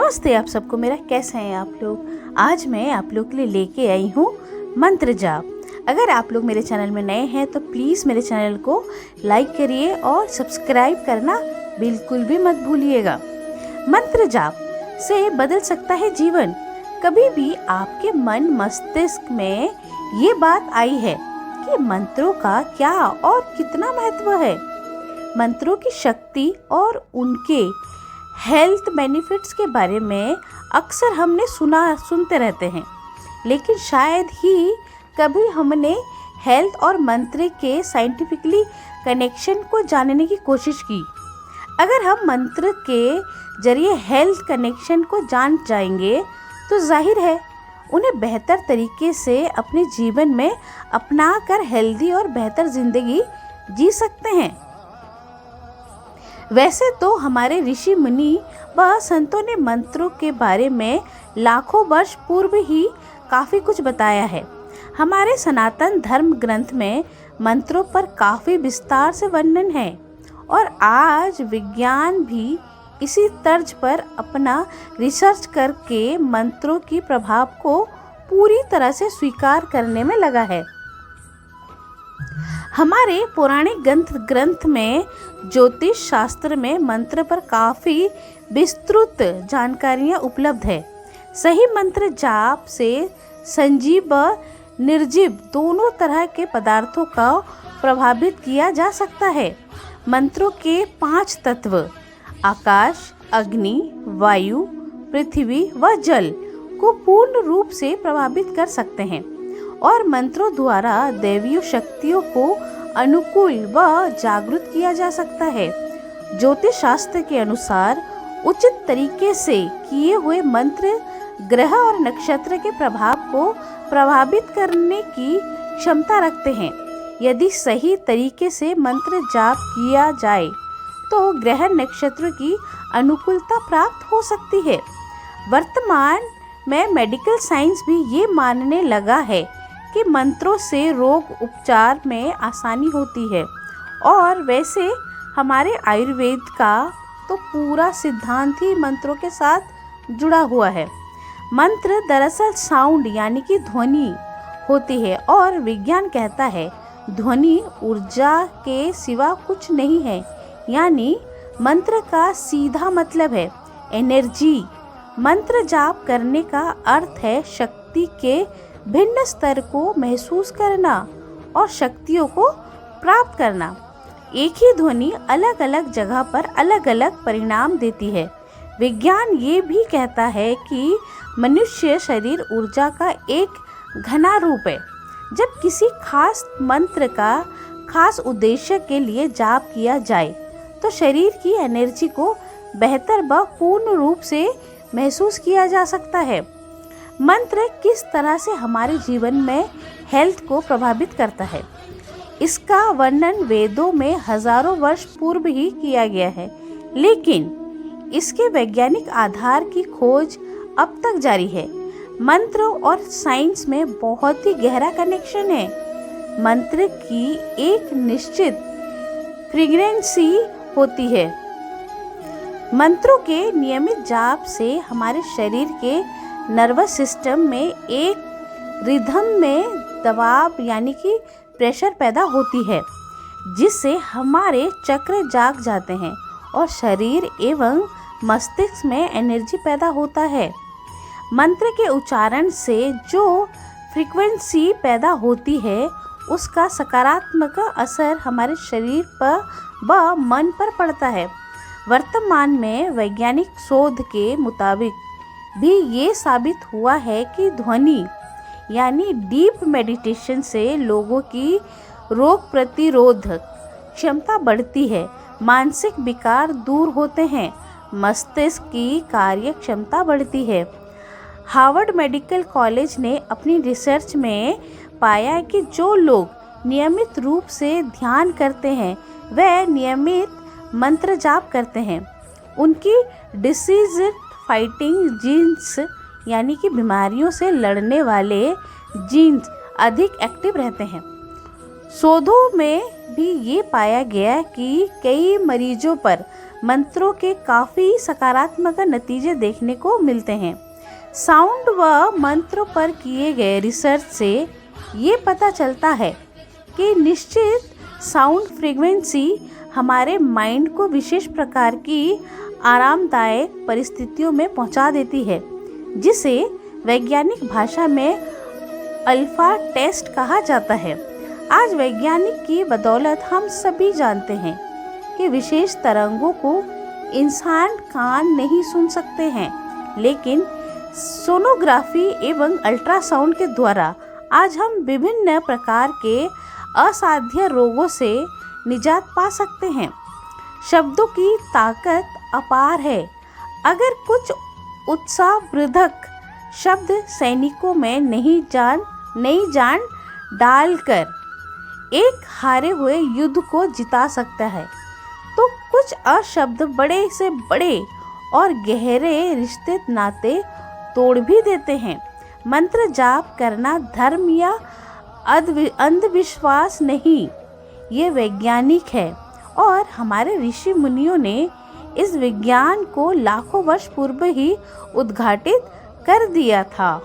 नमस्ते आप सबको। मेरा कैसे हैं आप लोग। आज मैं आप लोग के लिए लेके आई हूँ मंत्र जाप। अगर आप लोग मेरे चैनल में नए हैं तो प्लीज़ मेरे चैनल को लाइक करिए और सब्सक्राइब करना बिल्कुल भी मत भूलिएगा। मंत्र जाप से बदल सकता है जीवन। कभी भी आपके मन मस्तिष्क में ये बात आई है कि मंत्रों का क्या और कितना महत्व है। मंत्रों की शक्ति और उनके हेल्थ बेनिफिट्स के बारे में अक्सर हमने सुनते रहते हैं, लेकिन शायद ही कभी हमने हेल्थ और मंत्र के साइंटिफिकली कनेक्शन को जानने की कोशिश की। अगर हम मंत्र के जरिए हेल्थ कनेक्शन को जान जाएंगे तो जाहिर है उन्हें बेहतर तरीके से अपने जीवन में अपना कर हेल्दी और बेहतर ज़िंदगी जी सकते हैं। वैसे तो हमारे ऋषि मुनि व संतों ने मंत्रों के बारे में लाखों वर्ष पूर्व ही काफ़ी कुछ बताया है। हमारे सनातन धर्म ग्रंथ में मंत्रों पर काफ़ी विस्तार से वर्णन है और आज विज्ञान भी इसी तर्ज पर अपना रिसर्च करके मंत्रों की प्रभाव को पूरी तरह से स्वीकार करने में लगा है। हमारे पौराणिक ग्रंथ में ज्योतिष शास्त्र में मंत्र पर काफ़ी विस्तृत जानकारियाँ उपलब्ध है। सही मंत्र जाप से संजीव व निर्जीव दोनों तरह के पदार्थों का प्रभावित किया जा सकता है। मंत्रों के 5 तत्व आकाश, अग्नि, वायु, पृथ्वी व जल को पूर्ण रूप से प्रभावित कर सकते हैं और मंत्रों द्वारा दैवीय शक्तियों को अनुकूल व जागृत किया जा सकता है। ज्योतिष शास्त्र के अनुसार उचित तरीके से किए हुए मंत्र ग्रह और नक्षत्र के प्रभाव को प्रभावित करने की क्षमता रखते हैं। यदि सही तरीके से मंत्र जाप किया जाए तो ग्रह नक्षत्र की अनुकूलता प्राप्त हो सकती है। वर्तमान में मेडिकल साइंस भी ये मानने लगा है कि मंत्रों से रोग उपचार में आसानी होती है और वैसे हमारे आयुर्वेद का तो पूरा सिद्धांत ही मंत्रों के साथ जुड़ा हुआ है। मंत्र दरअसल साउंड यानी कि ध्वनि होती है और विज्ञान कहता है ध्वनि ऊर्जा के सिवा कुछ नहीं है। यानी मंत्र का सीधा मतलब है एनर्जी। मंत्र जाप करने का अर्थ है शक्ति के भिन्न स्तर को महसूस करना और शक्तियों को प्राप्त करना। एक ही ध्वनि अलग अलग जगह पर अलग अलग परिणाम देती है। विज्ञान ये भी कहता है कि मनुष्य शरीर ऊर्जा का एक घना रूप है। जब किसी खास मंत्र का खास उद्देश्य के लिए जाप किया जाए तो शरीर की एनर्जी को बेहतर व पूर्ण रूप से महसूस किया जा सकता है। मंत्र किस तरह से हमारे जीवन में हेल्थ को प्रभावित करता है, इसका वर्णन वेदों में हजारों वर्ष पूर्व ही किया गया है, लेकिन इसके वैज्ञानिक आधार की खोज अब तक जारी है। मंत्र और साइंस में बहुत ही गहरा कनेक्शन है। मंत्र की एक निश्चित फ्रीक्वेंसी होती है। मंत्रों के नियमित जाप से हमारे शरीर के नर्वस सिस्टम में एक रिदम में दबाव यानी कि प्रेशर पैदा होती है, जिससे हमारे चक्र जाग जाते हैं और शरीर एवं मस्तिष्क में एनर्जी पैदा होता है। मंत्र के उच्चारण से जो फ्रीक्वेंसी पैदा होती है उसका सकारात्मक असर हमारे शरीर पर व मन पर पड़ता है। वर्तमान में वैज्ञानिक शोध के मुताबिक भी ये साबित हुआ है कि ध्वनि यानी डीप मेडिटेशन से लोगों की रोग प्रतिरोधक क्षमता बढ़ती है, मानसिक विकार दूर होते हैं, मस्तिष्क की कार्य क्षमता बढ़ती है। हार्वर्ड मेडिकल कॉलेज ने अपनी रिसर्च में पाया कि जो लोग नियमित रूप से ध्यान करते हैं वे नियमित मंत्र जाप करते हैं, उनकी डिसीज फाइटिंग जीन्स यानी कि बीमारियों से लड़ने वाले जीन्स अधिक एक्टिव रहते हैं। शोधों में भी ये पाया गया कि कई मरीजों पर मंत्रों के काफ़ी सकारात्मक नतीजे देखने को मिलते हैं। साउंड व मंत्रों पर किए गए रिसर्च से ये पता चलता है कि निश्चित साउंड फ्रीक्वेंसी हमारे माइंड को विशेष प्रकार की आरामदायक परिस्थितियों में पहुंचा देती है, जिसे वैज्ञानिक भाषा में अल्फा टेस्ट कहा जाता है। आज वैज्ञानिक की बदौलत हम सभी जानते हैं कि विशेष तरंगों को इंसान कान नहीं सुन सकते हैं, लेकिन सोनोग्राफी एवं अल्ट्रासाउंड के द्वारा आज हम विभिन्न प्रकार के असाध्य रोगों से निजात पा सकते हैं। शब्दों की ताकत अपार है। अगर कुछ उत्साहवर्धक शब्द सैनिकों में नई जान डालकर एक हारे हुए युद्ध को जिता सकता है, तो कुछ अशब्द बड़े से बड़े और गहरे रिश्ते नाते तोड़ भी देते हैं। मंत्र जाप करना धर्म या अंधविश्वास नहीं, ये वैज्ञानिक है और हमारे ऋषि मुनियों ने इस विज्ञान को लाखों वर्ष पूर्व ही उद्घाटित कर दिया था।